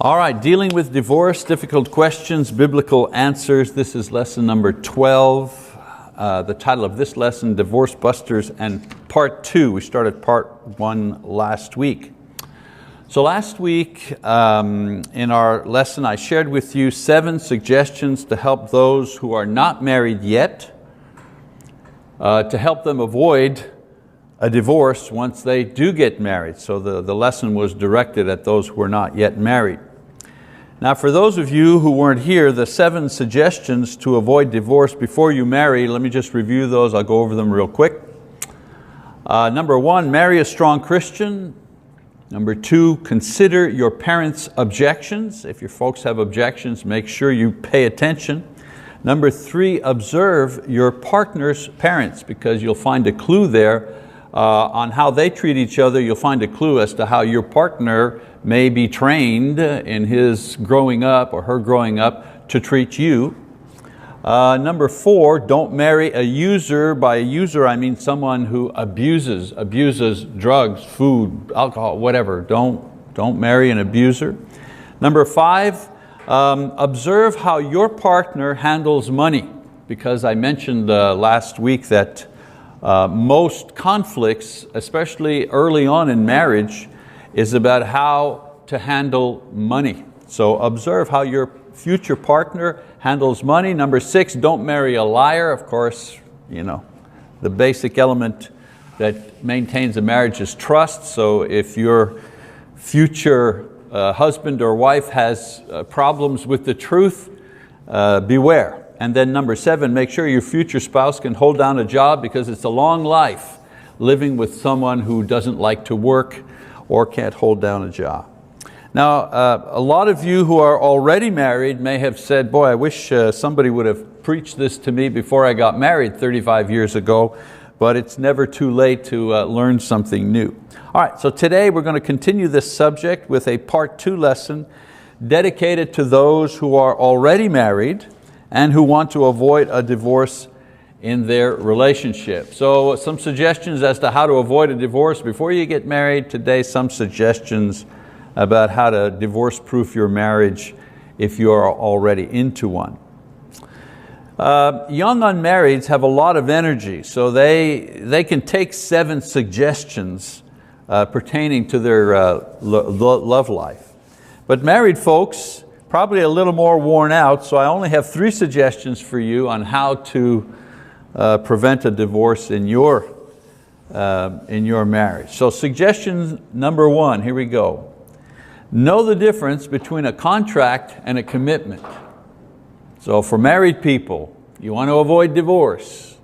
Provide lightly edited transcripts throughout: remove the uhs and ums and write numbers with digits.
All right, dealing with divorce, difficult questions, biblical answers. This is lesson number 12. The title of this lesson, Divorce Busters, and part 2. We started part 1 last week. So last week in our lesson, I shared with you 7 suggestions to help those who are not married yet, to help them avoid a divorce once they do get married. So the lesson was directed at those who are not yet married. Now for those of you who weren't here, the 7 suggestions to avoid divorce before you marry, let me just review those, I'll go over them real quick. Number 1, marry a strong Christian. Number 2, consider your parents' objections. If your folks have objections, make sure you pay attention. Number 3, observe your partner's parents, because you'll find a clue there on how they treat each other. You'll find a clue as to how your partner may be trained in his growing up or her growing up to treat you. Number 4, don't marry a user. By a user, I mean someone who abuses drugs, food, alcohol, whatever. Don't marry an abuser. Number 5, observe how your partner handles money, because I mentioned last week that most conflicts, especially early on in marriage, is about how to handle money. So observe how your future partner handles money. Number 6, don't marry a liar. Of course, you know, the basic element that maintains a marriage is trust. So if your future husband or wife has problems with the truth, beware. And then number 7, make sure your future spouse can hold down a job, because it's a long life living with someone who doesn't like to work or can't hold down a job. Now, a lot of you who are already married may have said, boy, I wish somebody would have preached this to me before I got married 35 years ago, but it's never too late to learn something new. All right, so today we're going to continue this subject with a part 2 lesson dedicated to those who are already married and who want to avoid a divorce in their relationship. So some suggestions as to how to avoid a divorce before you get married. Today, some suggestions about how to divorce-proof your marriage if you are already into one. Young unmarrieds have a lot of energy, so they can take 7 suggestions pertaining to their love life. But married folks, probably a little more worn out, so I only have 3 suggestions for you on how to prevent a divorce in your marriage. So suggestion number 1, here we go. Know the difference between a contract and a commitment. So for married people, you want to avoid divorce.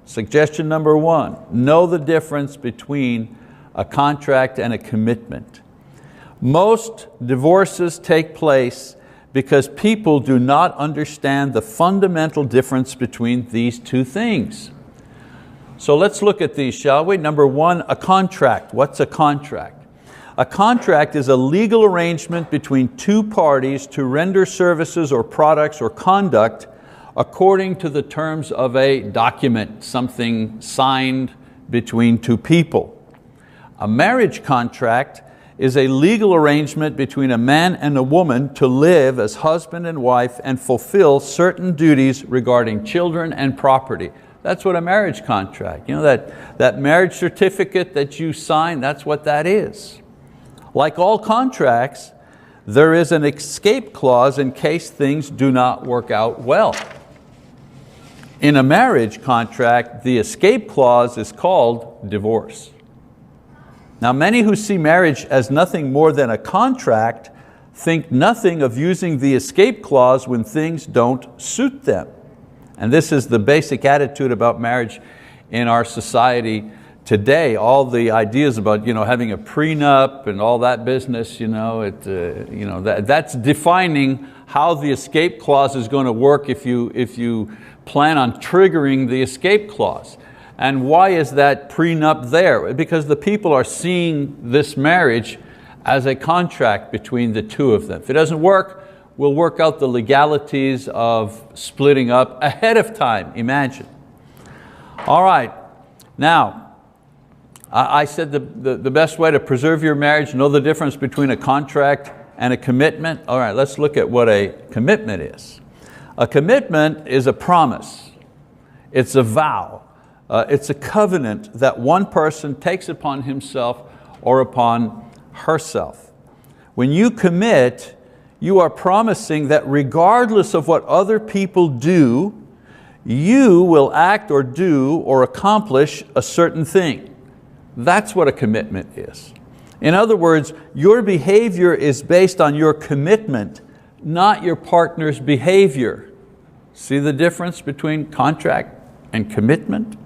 Suggestion number 1, know the difference between a contract and a commitment. Most divorces take place because people do not understand the fundamental difference between these 2 things. So let's look at these, shall we? Number 1, a contract. What's a contract? A contract is a legal arrangement between 2 parties to render services or products or conduct according to the terms of a document, something signed between 2 people. A marriage contract is a legal arrangement between a man and a woman to live as husband and wife and fulfill certain duties regarding children and property. That's what a marriage contract, you know, that marriage certificate that you sign, that's what that is. Like all contracts, there is an escape clause in case things do not work out well. In a marriage contract, the escape clause is called divorce. Now, many who see marriage as nothing more than a contract think nothing of using the escape clause when things don't suit them. And this is the basic attitude about marriage in our society today. All the ideas about having a prenup and all that business, that's defining how the escape clause is going to work if you plan on triggering the escape clause. And why is that prenup there? Because the people are seeing this marriage as a contract between the 2 of them. If it doesn't work, we'll work out the legalities of splitting up ahead of time, imagine. All right, now, I said the best way to preserve your marriage, know the difference between a contract and a commitment. All right, let's look at what a commitment is. A commitment is a promise. It's a vow. It's a covenant that one person takes upon himself or upon herself. When you commit, you are promising that regardless of what other people do, you will act or do or accomplish a certain thing. That's what a commitment is. In other words, your behavior is based on your commitment, not your partner's behavior. See the difference between contract and commitment?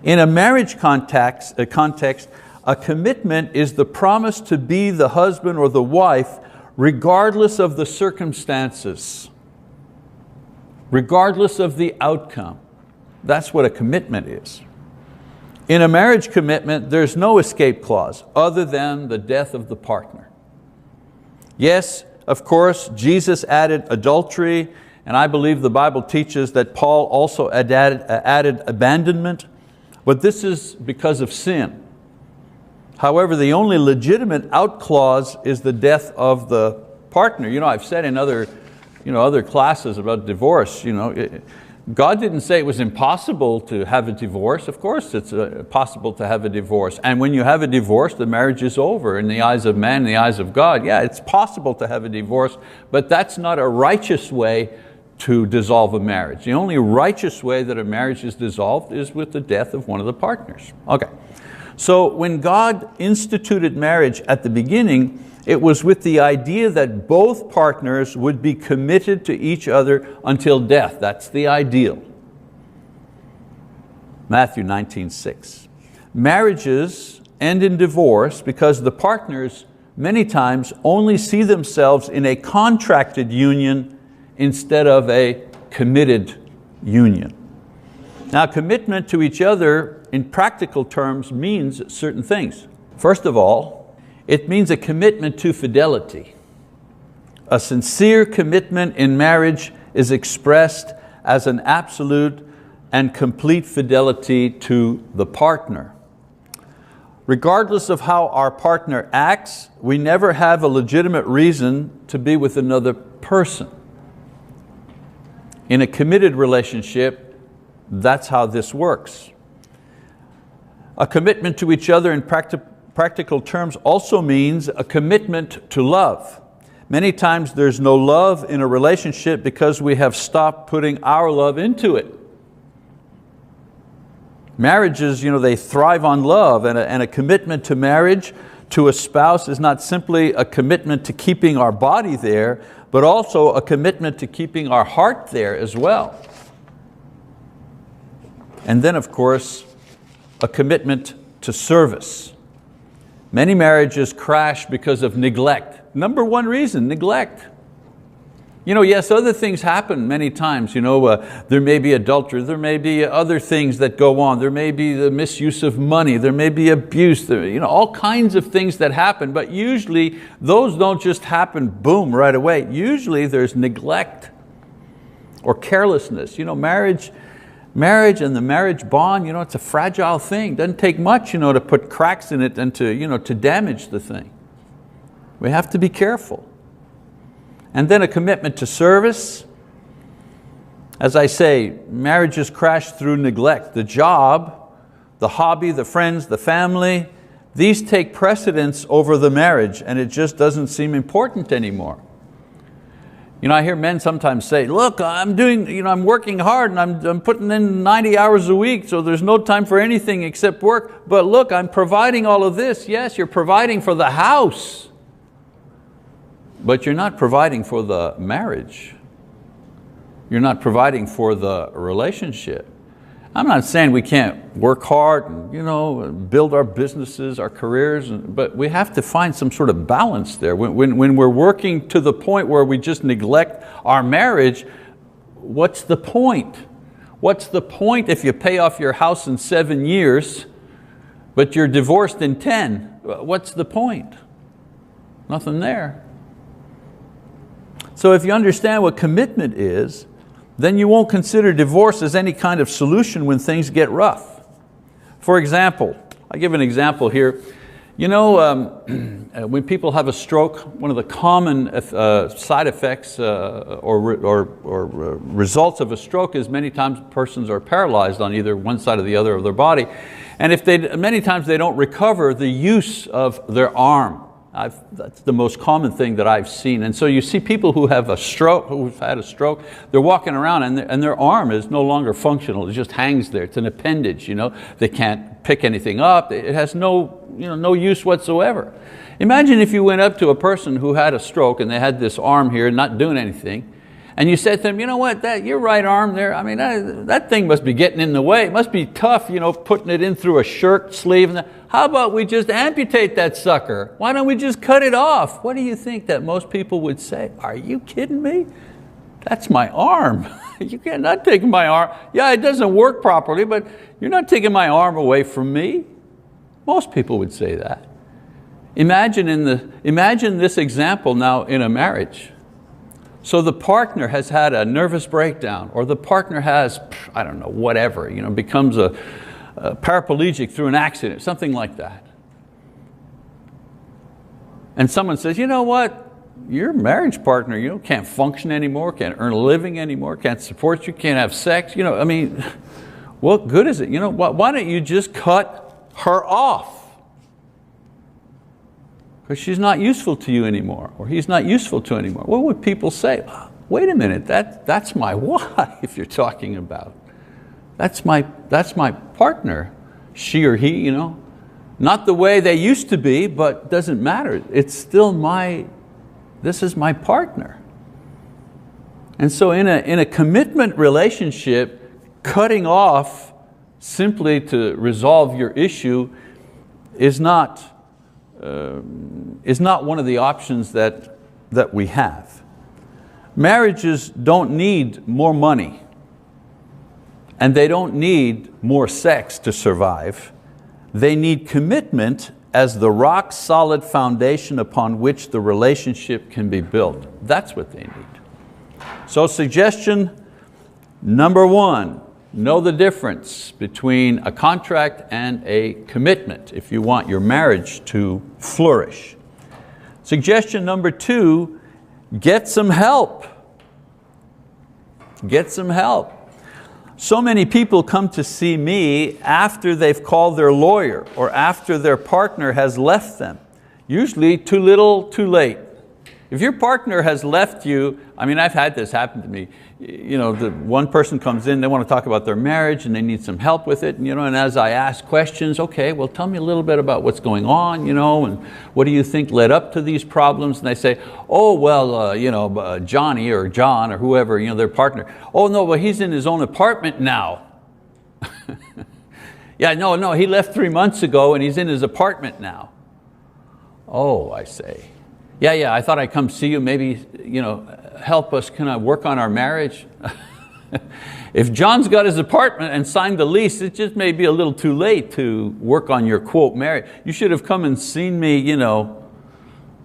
In a marriage context, a commitment is the promise to be the husband or the wife regardless of the circumstances, regardless of the outcome. That's what a commitment is. In a marriage commitment, there's no escape clause other than the death of the partner. Yes, of course, Jesus added adultery, and I believe the Bible teaches that Paul also added abandonment, but this is because of sin. However, the only legitimate out clause is the death of the partner. I've said in other classes about divorce, God didn't say it was impossible to have a divorce. Of course it's possible to have a divorce. And when you have a divorce, the marriage is over in the eyes of man, in the eyes of God. Yeah, it's possible to have a divorce, but that's not a righteous way to dissolve a marriage. The only righteous way that a marriage is dissolved is with the death of one of the partners. Okay. So when God instituted marriage at the beginning, it was with the idea that both partners would be committed to each other until death. That's the ideal. Matthew 19:6. Marriages end in divorce because the partners many times only see themselves in a contracted union instead of a committed union. Now, commitment to each other in practical terms means certain things. First of all, it means a commitment to fidelity. A sincere commitment in marriage is expressed as an absolute and complete fidelity to the partner. Regardless of how our partner acts, we never have a legitimate reason to be with another person. In a committed relationship, that's how this works. A commitment to each other in practical terms also means a commitment to love. Many times there's no love in a relationship because we have stopped putting our love into it. Marriages, they thrive on love, and a commitment to marriage to a spouse is not simply a commitment to keeping our body there, but also a commitment to keeping our heart there as well. And then, of course, a commitment to service. Many marriages crash because of neglect. Number one reason, neglect. Yes, other things happen many times. There may be adultery, there may be other things that go on, there may be the misuse of money, there may be abuse, all kinds of things that happen, but usually those don't just happen boom right away. Usually there's neglect or carelessness. Marriage and the marriage bond, it's a fragile thing. It doesn't take much to put cracks in it and to damage the thing. We have to be careful. And then a commitment to service. As I say, marriages crash through neglect. The job, the hobby, the friends, the family, these take precedence over the marriage, and it just doesn't seem important anymore. I hear men sometimes say, look, I'm working hard and I'm putting in 90 hours a week, so there's no time for anything except work. But look, I'm providing all of this. Yes, you're providing for the house, but you're not providing for the marriage. You're not providing for the relationship. I'm not saying we can't work hard and build our businesses, our careers, but we have to find some sort of balance there. When we're working to the point where we just neglect our marriage, what's the point? What's the point if you pay off your house in 7 years, but you're divorced in 10? What's the point? Nothing there. So if you understand what commitment is, then you won't consider divorce as any kind of solution when things get rough. For example, I'll give an example here. You know, when people have a stroke, one of the common side effects or results of a stroke is many times persons are paralyzed on either one side or the other of their body. And many times they don't recover the use of their arm. That's the most common thing that I've seen. And so you see people who have a stroke, who've had a stroke, they're walking around and their arm is no longer functional. It just hangs there. It's an appendage. You know? They can't pick anything up. It has no use whatsoever. Imagine if you went up to a person who had a stroke and they had this arm here not doing anything, and you said to them, you know what, your right arm there, I mean, that thing must be getting in the way. It must be tough, putting it in through a shirt sleeve. How about we just amputate that sucker? Why don't we just cut it off? What do you think that most people would say? Are you kidding me? That's my arm. You're not taking my arm. Yeah, it doesn't work properly, but you're not taking my arm away from me. Most people would say that. Imagine this example now in a marriage. So the partner has had a nervous breakdown, or the partner has, I don't know, whatever, becomes a paraplegic through an accident, something like that. And someone says, you know what, your marriage partner can't function anymore, can't earn a living anymore, can't support you, can't have sex. I mean, what good is it? Why don't you just cut her off? Because she's not useful to you anymore, or he's not useful to you anymore. What would people say? Wait a minute, that's my wife you're talking about. That's my partner, she or he, Not the way they used to be, but doesn't matter. It's still this is my partner. And so in a commitment relationship, cutting off simply to resolve your issue is not one of the options that we have. Marriages don't need more money, and they don't need more sex to survive. They need commitment as the rock solid foundation upon which the relationship can be built. That's what they need. So suggestion number 1, know the difference between a contract and a commitment if you want your marriage to flourish. Suggestion number 2, get some help. Get some help. So many people come to see me after they've called their lawyer or after their partner has left them. Usually too little, too late. If your partner has left you, I mean, I've had this happen to me. The one person comes in, they want to talk about their marriage and they need some help with it. And as I ask questions, okay, well, tell me a little bit about what's going on, and what do you think led up to these problems? And they say, oh, well, Johnny or John or whoever, their partner. Oh, no, well, he's in his own apartment now. Yeah, no, he left 3 months ago and he's in his apartment now. Oh, I say. Yeah, I thought I'd come see you, maybe, help us kind of work on our marriage. If John's got his apartment and signed the lease, it just may be a little too late to work on your quote marriage. You should have come and seen me,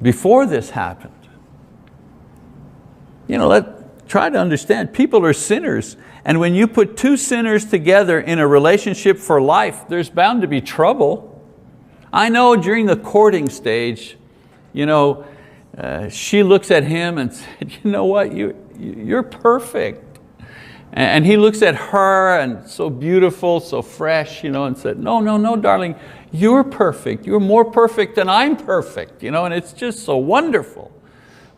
before this happened. Try to understand, people are sinners. And when you put 2 sinners together in a relationship for life, there's bound to be trouble. I know during the courting stage, she looks at him and said, you know what, you're perfect. And he looks at her and so beautiful, so fresh, and said, no, darling, you're perfect. You're more perfect than I'm perfect, and it's just so wonderful.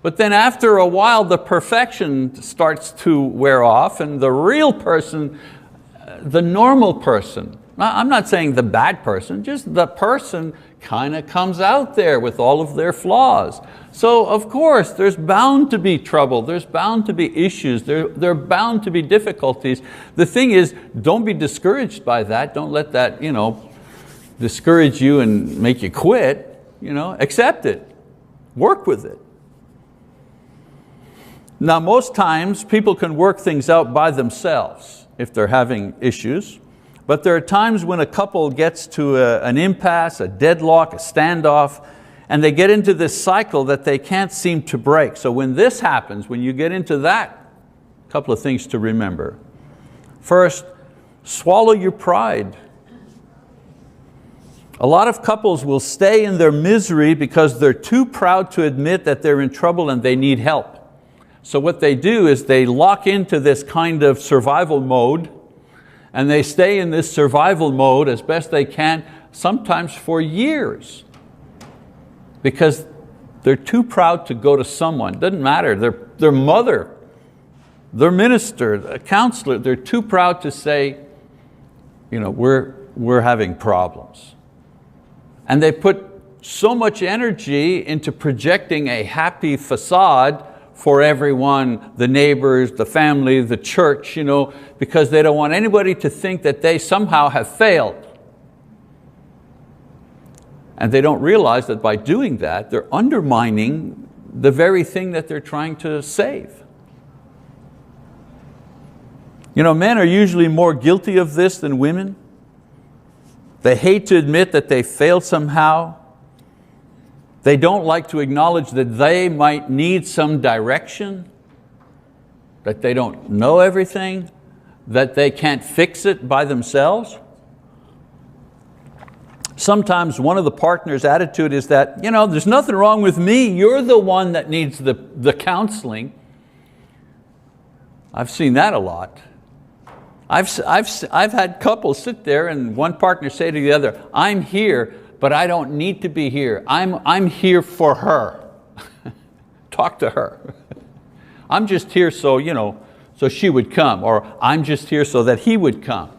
But then after a while, the perfection starts to wear off and the real person, the normal person, I'm not saying the bad person, just the person kind of comes out there with all of their flaws. So of course, there's bound to be trouble, there's bound to be issues, there are bound to be difficulties. The thing is, don't be discouraged by that. Don't let that discourage you and make you quit. Accept it, work with it. Now most times, people can work things out by themselves if they're having issues. But there are times when a couple gets to an impasse, a deadlock, a standoff, and they get into this cycle that they can't seem to break. So when this happens, when you get into that, a couple of things to remember. First, swallow your pride. A lot of couples will stay in their misery because they're too proud to admit that they're in trouble and they need help. So what they do is they lock into this kind of survival mode, and they stay in this survival mode as best they can, sometimes for years, because they're too proud to go to someone. Doesn't matter, their mother, their minister, a counselor, they're too proud to say, we're having problems. And they put so much energy into projecting a happy facade for everyone, the neighbors, the family, the church, because they don't want anybody to think that they somehow have failed. And they don't realize that by doing that, they're undermining the very thing that they're trying to save. Men are usually more guilty of this than women. They hate to admit that they failed somehow. They don't like to acknowledge that they might need some direction, that they don't know everything, that they can't fix it by themselves. Sometimes one of the partner's attitude is that, there's nothing wrong with me, you're the one that needs the counseling. I've seen that a lot. I've had couples sit there and one partner say to the other, I'm here, but I don't need to be here. I'm here for her. Talk to her. I'm just here so she would come, or I'm just here so that he would come.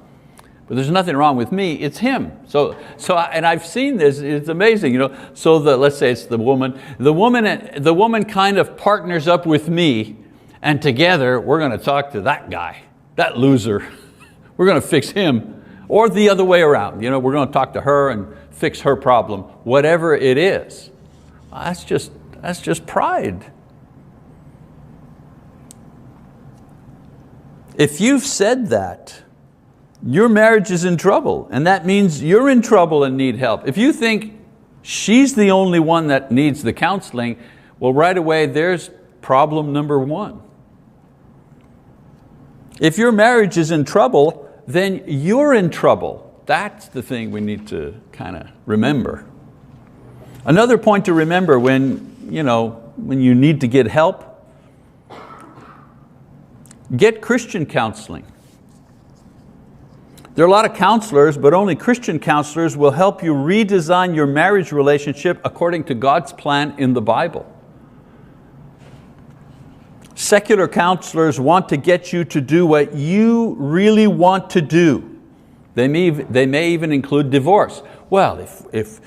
But there's nothing wrong with me, it's him. And I've seen this, it's amazing. Let's say it's the woman. The woman kind of partners up with me, and together we're going to talk to that guy, that loser. We're going to fix him, or the other way around. We're going to talk to her and fix her problem, whatever it is. That's just pride. If you've said that, your marriage is in trouble, and that means you're in trouble and need help. If you think she's the only one that needs the counseling, well, right away there's problem number one. If your marriage is in trouble, then you're in trouble. That's the thing we need to kind of remember. Another point to remember when you need to get help, get Christian counseling. There are a lot of counselors, but only Christian counselors will help you redesign your marriage relationship according to God's plan in the Bible. Secular counselors want to get you to do what you really want to do. They may even include divorce. Well, if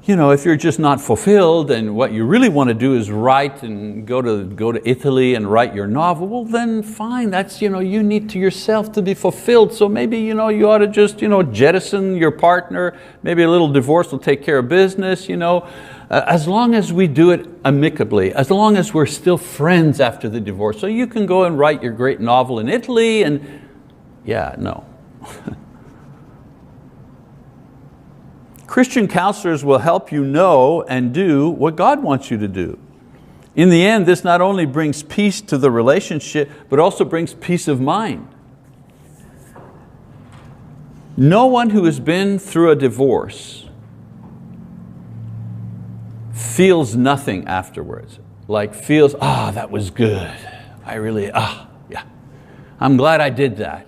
you're just not fulfilled and what you really want to do is write and go to Italy and write your novel, well then fine, that's, you need to yourself to be fulfilled. So maybe, you ought to just, jettison your partner. Maybe a little divorce will take care of business, as long as we do it amicably, as long as we're still friends after the divorce. So you can go and write your great novel in Italy and, no. Christian counselors will help you know and do what God wants you to do. In the end, this not only brings peace to the relationship, but also brings peace of mind. No one who has been through a divorce feels nothing afterwards. Like feels, that was good. I'm glad I did that.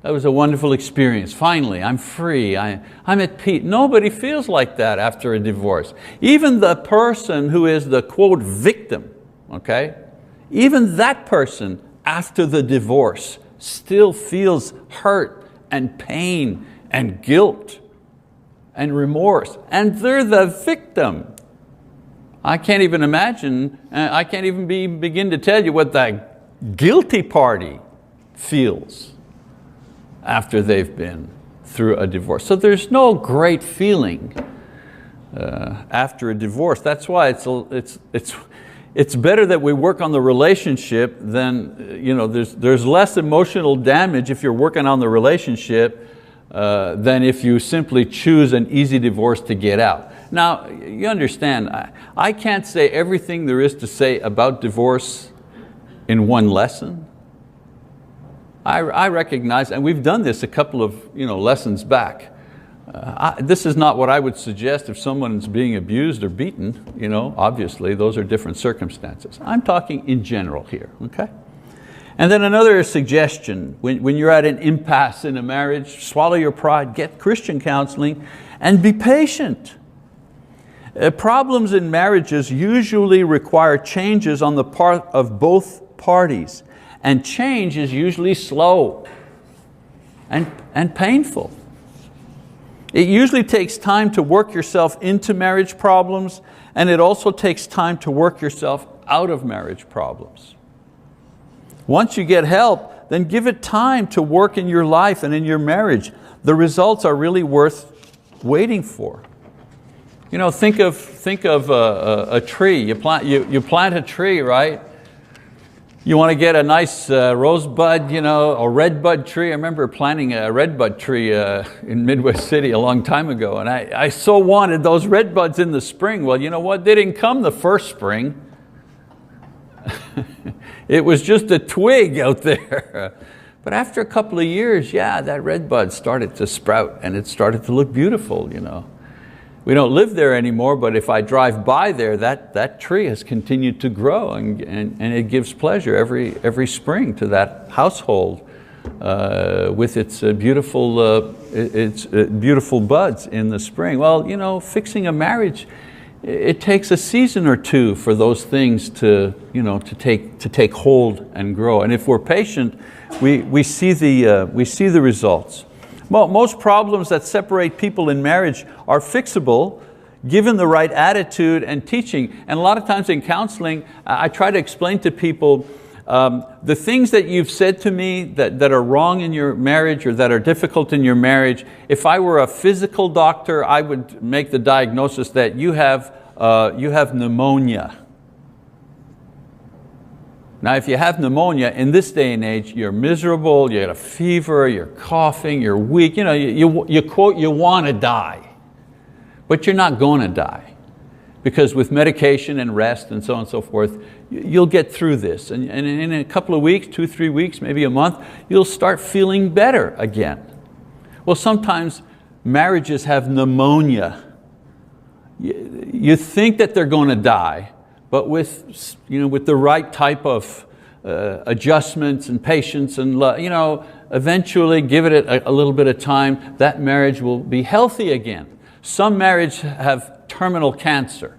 That was a wonderful experience. Finally, I'm free, I'm at peace. Nobody feels like that after a divorce. Even the person who is the quote victim, okay? Even that person after the divorce still feels hurt and pain and guilt and remorse, and they're the victim. I can't even imagine, I can't even begin to tell you what that guilty party feels after they've been through a divorce. So there's no great feeling after a divorce. That's why it's better that we work on the relationship than, there's less emotional damage if you're working on the relationship than if you simply choose an easy divorce to get out. Now, you understand, I can't say everything there is to say about divorce in one lesson. I recognize, and we've done this a couple of lessons back, This is not what I would suggest if someone's being abused or beaten. Obviously, those are different circumstances. I'm talking in general here, okay? And then another suggestion, when you're at an impasse in a marriage, swallow your pride, get Christian counseling, and be patient. Problems in marriages usually require changes on the part of both parties, and change is usually slow and painful. It usually takes time to work yourself into marriage problems, and it also takes time to work yourself out of marriage problems. Once you get help, then give it time to work in your life and in your marriage. The results are really worth waiting for. Think of a tree. You plant a tree, right? You want to get a nice rosebud, a redbud tree. I remember planting a redbud tree in Midwest City a long time ago, and I so wanted those redbuds in the spring. Well, you know what? They didn't come the first spring. It was just a twig out there. But after a couple of years, that redbud started to sprout, and it started to look beautiful. We don't live there anymore, but if I drive by there, that tree has continued to grow, and it gives pleasure every spring to that household with its beautiful buds in the spring. Well, fixing a marriage, it takes a season or two for those things to take hold and grow. And if we're patient, we see the results. Well, most problems that separate people in marriage are fixable given the right attitude and teaching. And a lot of times in counseling, I try to explain to people the things that you've said to me that are wrong in your marriage or that are difficult in your marriage. If I were a physical doctor, I would make the diagnosis that you have pneumonia. Now, if you have pneumonia in this day and age, you're miserable, you got a fever, you're coughing, you're weak. You quote, you want to die, but you're not going to die, because with medication and rest and so on and so forth, you'll get through this. And in a couple of weeks, 2-3 weeks, maybe a month, you'll start feeling better again. Well, sometimes marriages have pneumonia. You think that they're going to die, but with the right type of adjustments and patience and eventually give it a little bit of time, that marriage will be healthy again. Some marriages have terminal cancer.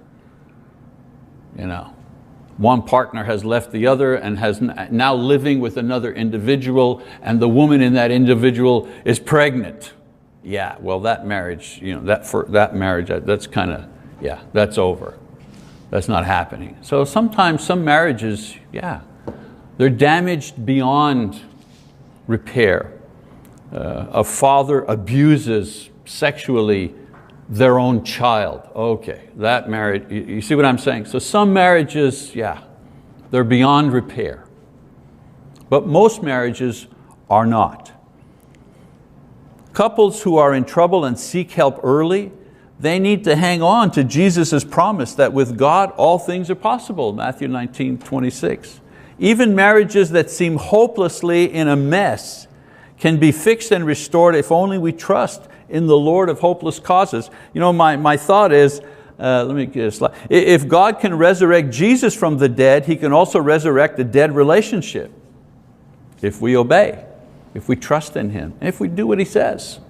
One partner has left the other and has now living with another individual, and the woman in that individual is pregnant. Yeah, well, that marriage, that's kind of, that's over. That's not happening. So sometimes some marriages, they're damaged beyond repair. A father abuses sexually their own child. Okay, that marriage, you see what I'm saying? So some marriages, they're beyond repair. But most marriages are not. Couples who are in trouble and seek help early, they need to hang on to Jesus' promise that with God all things are possible, Matthew 19:26. Even marriages that seem hopelessly in a mess can be fixed and restored if only we trust in the Lord of hopeless causes. My thought is, let me get a slide. If God can resurrect Jesus from the dead, He can also resurrect a dead relationship if we obey, if we trust in Him, if we do what He says.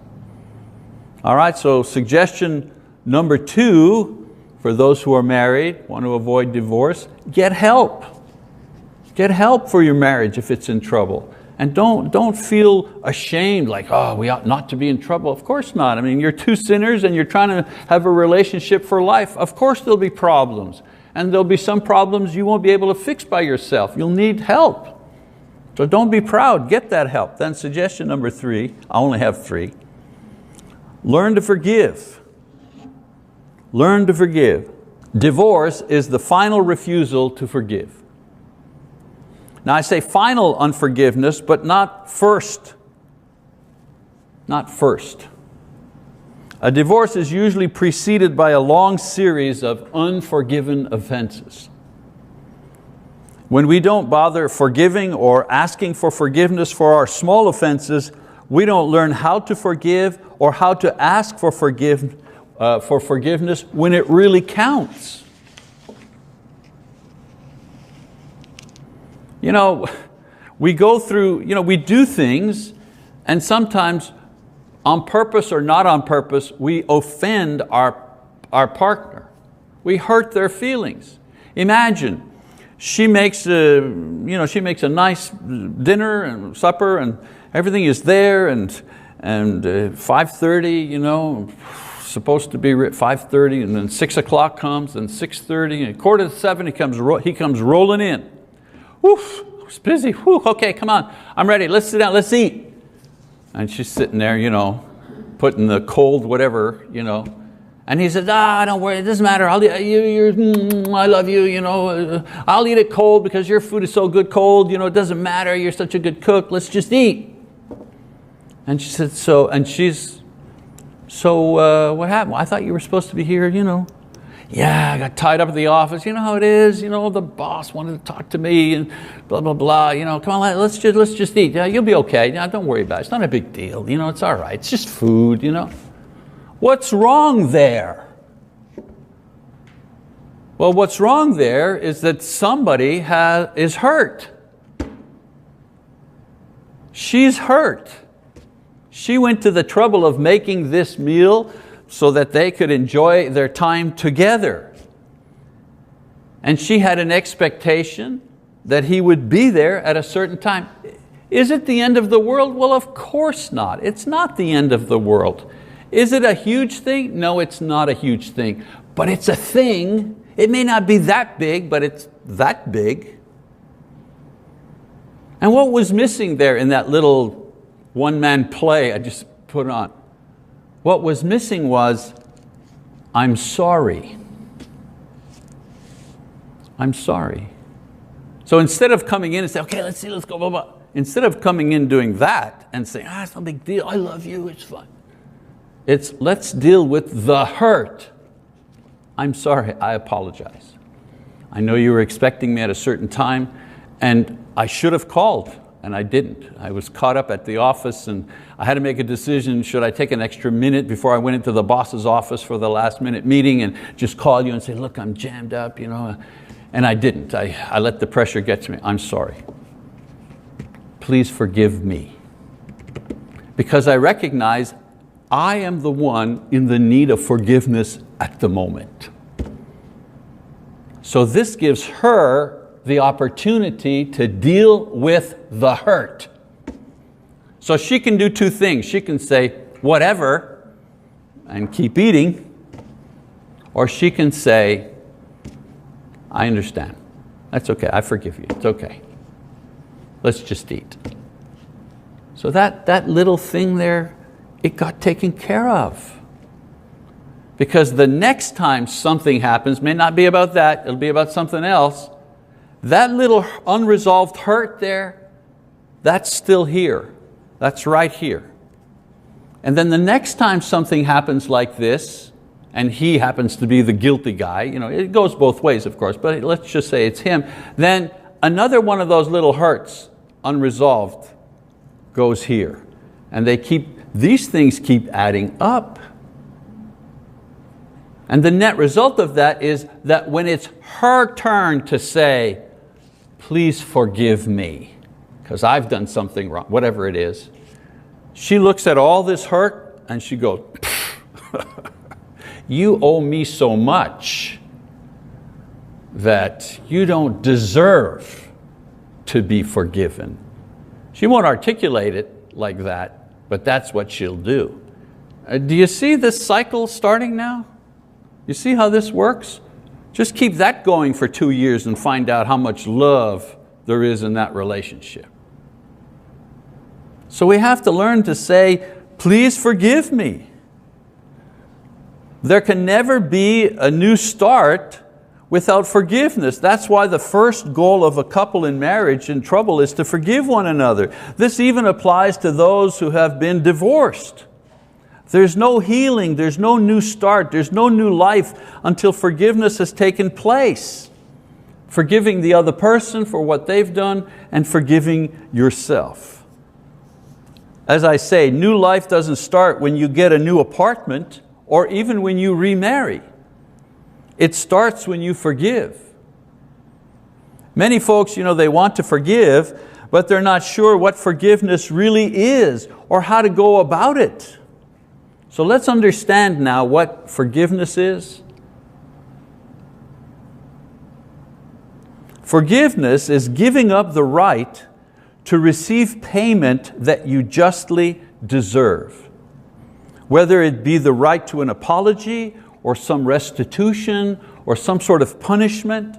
All right, so suggestion number 2 for those who are married, want to avoid divorce, get help. Get help for your marriage if it's in trouble. And don't feel ashamed, like, we ought not to be in trouble. Of course not. I mean, you're two sinners and you're trying to have a relationship for life. Of course there'll be problems. And there'll be some problems you won't be able to fix by yourself. You'll need help. So don't be proud, get that help. Then suggestion number 3, I only have 3. Learn to forgive. Learn to forgive. Divorce is the final refusal to forgive. Now I say final unforgiveness, but not first. Not first. A divorce is usually preceded by a long series of unforgiven offenses. When we don't bother forgiving or asking for forgiveness for our small offenses, We don't learn how to forgive or how to ask for forgiveness when it really counts. You know, we go through, we do things, and sometimes on purpose or not on purpose, we offend our partner. We hurt their feelings. Imagine, she makes a nice dinner and supper and everything is there, and 5:30, supposed to be at 5:30, and then 6 o'clock comes, and 6:30, and 6:45 he comes rolling in. Woof, it's busy, whew, okay, come on, I'm ready, let's sit down, let's eat. And she's sitting there, putting the cold whatever, and he says, don't worry, it doesn't matter, I love you, I'll eat it cold because your food is so good cold, it doesn't matter, you're such a good cook, let's just eat. And she said, so what happened? Well, I thought you were supposed to be here, Yeah, I got tied up at the office. You know how it is. The boss wanted to talk to me and blah, blah, blah. Come on, let's just eat. Yeah, you'll be okay. Yeah, don't worry about it. It's not a big deal. It's all right. It's just food, What's wrong there? Well, what's wrong there is that somebody is hurt. She's hurt. She went to the trouble of making this meal so that they could enjoy their time together. And she had an expectation that he would be there at a certain time. Is it the end of the world? Well, of course not. It's not the end of the world. Is it a huge thing? No, it's not a huge thing. But it's a thing. It may not be that big, but it's that big. And what was missing there in that little one-man play I just put on? What was missing was, I'm sorry. I'm sorry. So instead of coming in and saying, okay, let's go, blah, blah. Instead of coming in doing that and saying, it's no big deal, I love you, it's fine. It's let's deal with the hurt. I'm sorry, I apologize. I know you were expecting me at a certain time, and I should have called, and I didn't. I was caught up at the office, and I had to make a decision. Should I take an extra minute before I went into the boss's office for the last minute meeting and just call you and say, look, I'm jammed up, and I didn't. I let the pressure get to me. I'm sorry. Please forgive me. Because I recognize I am the one in the need of forgiveness at the moment. So this gives her the opportunity to deal with the hurt. So she can do two things. She can say, whatever, and keep eating, or she can say, I understand. That's okay, I forgive you, it's okay. Let's just eat. So that little thing there, it got taken care of. Because the next time something happens, may not be about that, it'll be about something else, that little unresolved hurt there, that's still here. That's right here. And then the next time something happens like this, and he happens to be the guilty guy, it goes both ways, of course, but let's just say it's him, then another one of those little hurts, unresolved, goes here. And these things keep adding up. And the net result of that is that when it's her turn to say, please forgive me, because I've done something wrong, whatever it is, she looks at all this hurt and she goes, you owe me so much that you don't deserve to be forgiven. She won't articulate it like that, but that's what she'll do. Do you see this cycle starting now? You see how this works? Just keep that going for 2 years and find out how much love there is in that relationship. So we have to learn to say, please forgive me. There can never be a new start without forgiveness. That's why the first goal of a couple in marriage in trouble is to forgive one another. This even applies to those who have been divorced. There's no healing, there's no new start, there's no new life until forgiveness has taken place. Forgiving the other person for what they've done and forgiving yourself. As I say, new life doesn't start when you get a new apartment or even when you remarry. It starts when you forgive. Many folks, they want to forgive, but they're not sure what forgiveness really is or how to go about it. So let's understand now what forgiveness is. Forgiveness is giving up the right to receive payment that you justly deserve. Whether it be the right to an apology or some restitution or some sort of punishment.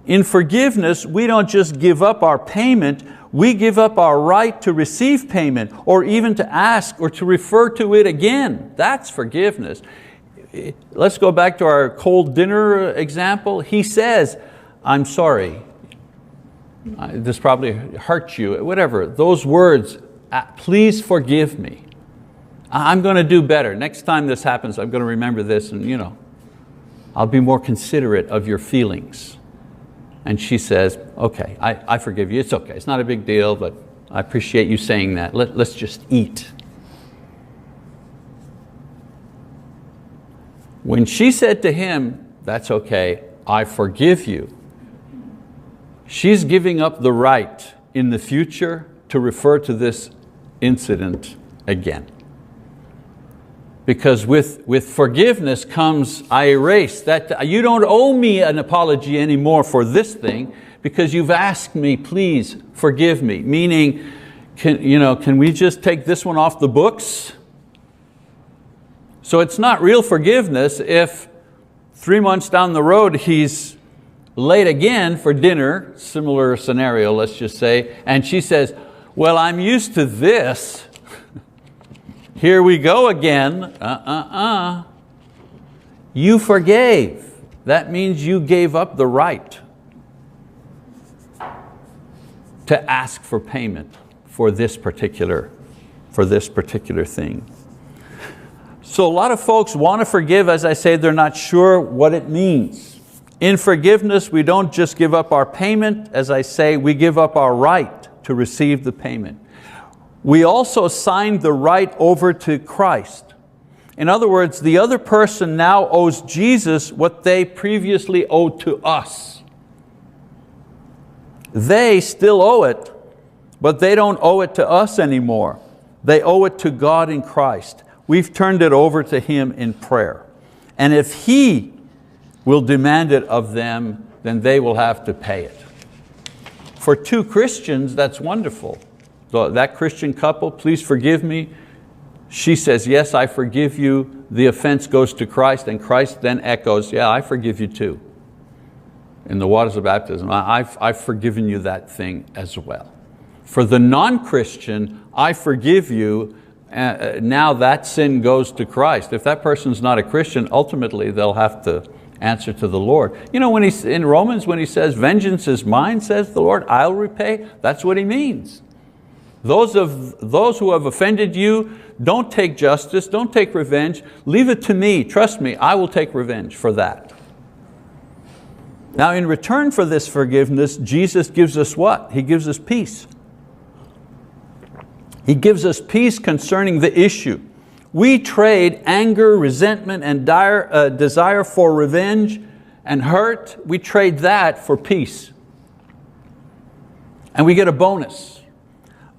In forgiveness, we don't just give up our payment, we give up our right to receive payment or even to ask or to refer to it again. That's forgiveness. Let's go back to our cold dinner example. He says, I'm sorry, this probably hurt you, whatever. Those words, please forgive me. I'm going to do better. Next time this happens, I'm going to remember this and I'll be more considerate of your feelings. And she says, okay, I forgive you, it's okay. It's not a big deal, but I appreciate you saying that. Let's just eat. When she said to him, that's okay, I forgive you, she's giving up the right in the future to refer to this incident again. Because with forgiveness comes, I erase that. You don't owe me an apology anymore for this thing because you've asked me, please forgive me. Meaning, can we just take this one off the books? So it's not real forgiveness if 3 months down the road he's late again for dinner, similar scenario, let's just say, and she says, well, I'm used to this. Here we go again. You forgave. That means you gave up the right to ask for payment for this particular thing. So a lot of folks want to forgive, as I say, they're not sure what it means. In forgiveness, we don't just give up our payment, as I say, we give up our right to receive the payment. We also signed the right over to Christ. In other words, the other person now owes Jesus what they previously owed to us. They still owe it, but they don't owe it to us anymore. They owe it to God in Christ. We've turned it over to Him in prayer. And if He will demand it of them, then they will have to pay it. For two Christians, that's wonderful. So that Christian couple, please forgive me. She says, yes, I forgive you. The offense goes to Christ, and Christ then echoes, yeah, I forgive you too. In the waters of baptism, I've forgiven you that thing as well. For the non-Christian, I forgive you. Now that sin goes to Christ. If that person's not a Christian, ultimately they'll have to answer to the Lord. When in Romans, when he says, vengeance is mine, says the Lord, I'll repay, that's what he means. Those who have offended you, don't take justice, don't take revenge, leave it to me, trust me, I will take revenge for that. Now in return for this forgiveness, Jesus gives us what? He gives us peace. He gives us peace concerning the issue. We trade anger, resentment, and desire for revenge and hurt. We trade that for peace. And we get a bonus.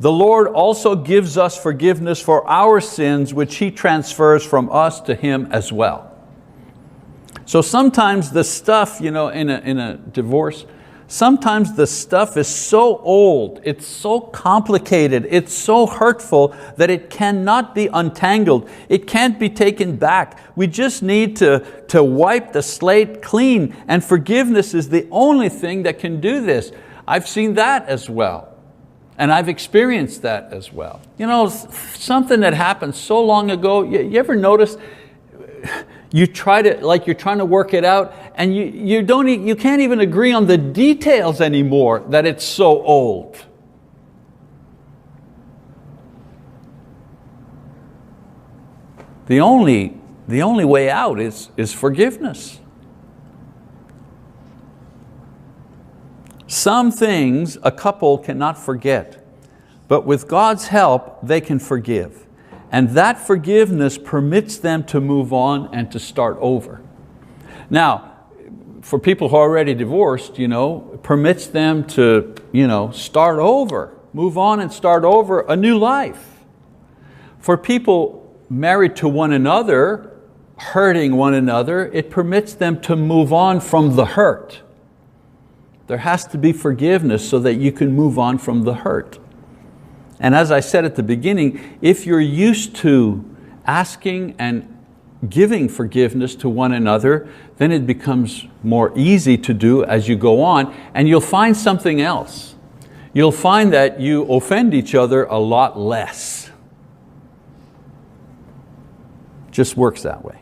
The Lord also gives us forgiveness for our sins, which He transfers from us to Him as well. So sometimes the stuff, in a divorce, sometimes the stuff is so old, it's so complicated, it's so hurtful that it cannot be untangled. It can't be taken back. We just need to wipe the slate clean, and forgiveness is the only thing that can do this. I've seen that as well, and I've experienced that as well. Something that happened so long ago, you ever notice you try to, like you're trying to work it out, and you can't even agree on the details anymore that it's so old. The only way out is forgiveness. Some things a couple cannot forget. But with God's help, they can forgive. And that forgiveness permits them to move on and to start over. Now, for people who are already divorced, it permits them to start over, move on and start over a new life. For people married to one another, hurting one another, it permits them to move on from the hurt. There has to be forgiveness so that you can move on from the hurt. And as I said at the beginning, if you're used to asking and giving forgiveness to one another, then it becomes more easy to do as you go on, and you'll find something else. You'll find that you offend each other a lot less. Just works that way.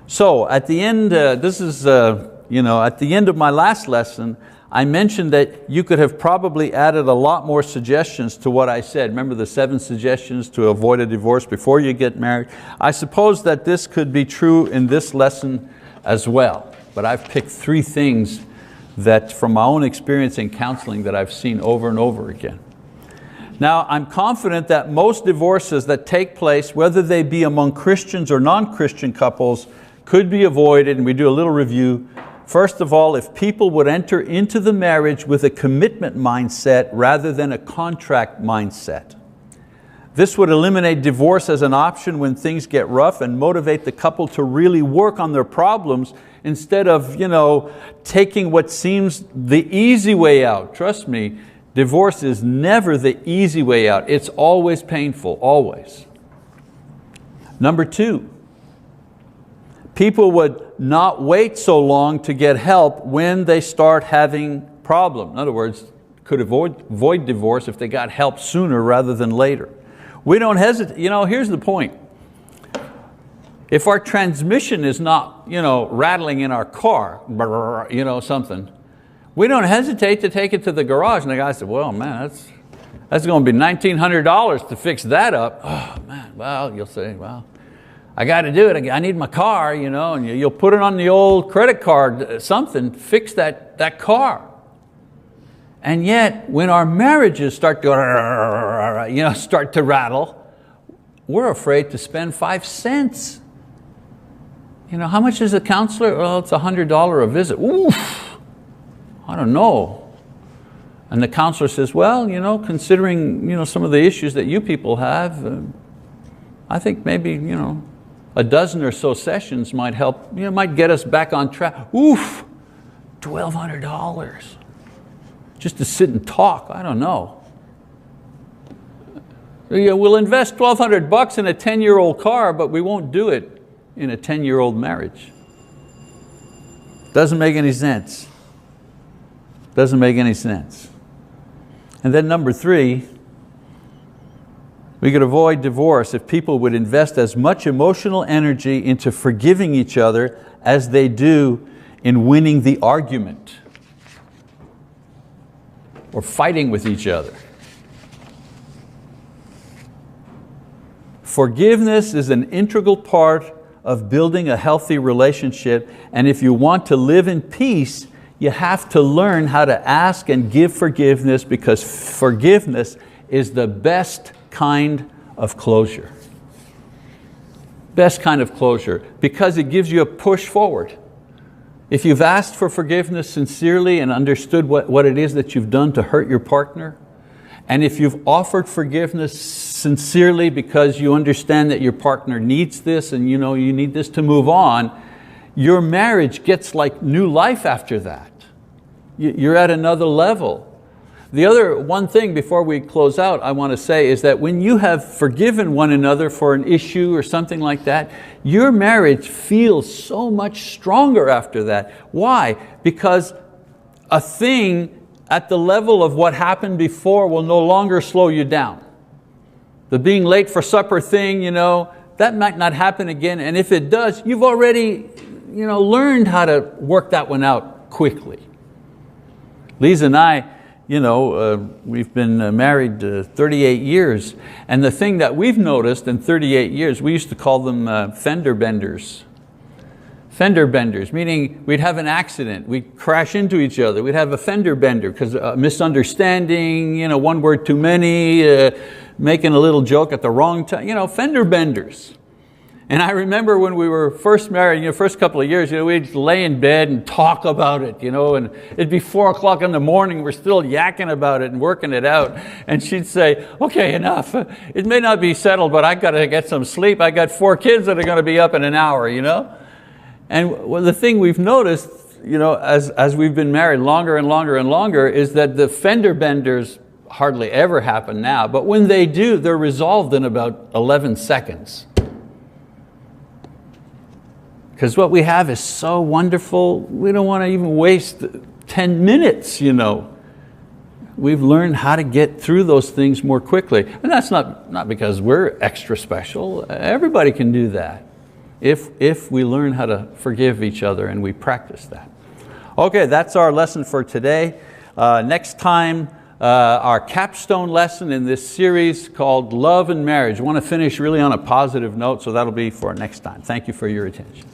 So at the end, at the end of my last lesson, I mentioned that you could have probably added a lot more suggestions to what I said. Remember the 7 suggestions to avoid a divorce before you get married? I suppose that this could be true in this lesson as well. But I've picked 3 things that from my own experience in counseling that I've seen over and over again. Now, I'm confident that most divorces that take place, whether they be among Christians or non-Christian couples, could be avoided, and we do a little review. First of all, if people would enter into the marriage with a commitment mindset rather than a contract mindset. This would eliminate divorce as an option when things get rough and motivate the couple to really work on their problems instead of taking what seems the easy way out. Trust me, divorce is never the easy way out. It's always painful, always. Number 2, people would not wait so long to get help when they start having problems. In other words, could avoid divorce if they got help sooner rather than later. We don't hesitate. Here's the point. If our transmission is not rattling in our car, something, we don't hesitate to take it to the garage. And the guy said, well, man, that's going to be $1,900 to fix that up. Oh, man, well, you'll say, well, I got to do it. I need my car, and you'll put it on the old credit card, something, fix that car. And yet, when our marriages start to, start to rattle, we're afraid to spend 5 cents. How much is a counselor? Well, it's $100 a visit. Oof, I don't know. And the counselor says, well, considering some of the issues that you people have, I think maybe a dozen or so sessions might help, might get us back on track. Oof, $1,200 just to sit and talk. I don't know. We'll invest $1,200 in a 10-year-old car, but we won't do it in a 10-year-old marriage. Doesn't make any sense. Doesn't make any sense. And then number 3, we could avoid divorce if people would invest as much emotional energy into forgiving each other as they do in winning the argument or fighting with each other. Forgiveness is an integral part of building a healthy relationship, and if you want to live in peace, you have to learn how to ask and give forgiveness, because forgiveness is the best kind of closure. Best kind of closure, because it gives you a push forward. If you've asked for forgiveness sincerely and understood what it is that you've done to hurt your partner, and if you've offered forgiveness sincerely because you understand that your partner needs this and you need this to move on, your marriage gets like new life after that. You're at another level. The other one thing before we close out I want to say is that when you have forgiven one another for an issue or something like that, your marriage feels so much stronger after that. Why? Because a thing at the level of what happened before will no longer slow you down. The being late for supper thing, that might not happen again, and if it does, you've already learned how to work that one out quickly. Lisa and I, we've been married 38 years, and the thing that we've noticed in 38 years, we used to call them fender benders. Fender benders, meaning we'd have an accident, we'd crash into each other, we'd have a fender bender because misunderstanding, one word too many, making a little joke at the wrong time, fender benders. And I remember when we were first married, first couple of years, we'd lay in bed and talk about it, and it'd be 4 o'clock in the morning, we're still yakking about it and working it out. And she'd say, okay, enough. It may not be settled, but I got to get some sleep. I got 4 kids that are going to be up in an hour, And the thing we've noticed, as we've been married longer and longer and longer, is that the fender benders hardly ever happen now, but when they do, they're resolved in about 11 seconds. Because what we have is so wonderful, we don't want to even waste 10 minutes, We've learned how to get through those things more quickly. And that's not because we're extra special. Everybody can do that if we learn how to forgive each other and we practice that. Okay, that's our lesson for today. Next time, our capstone lesson in this series called Love and Marriage. I want to finish really on a positive note, so that'll be for next time. Thank you for your attention.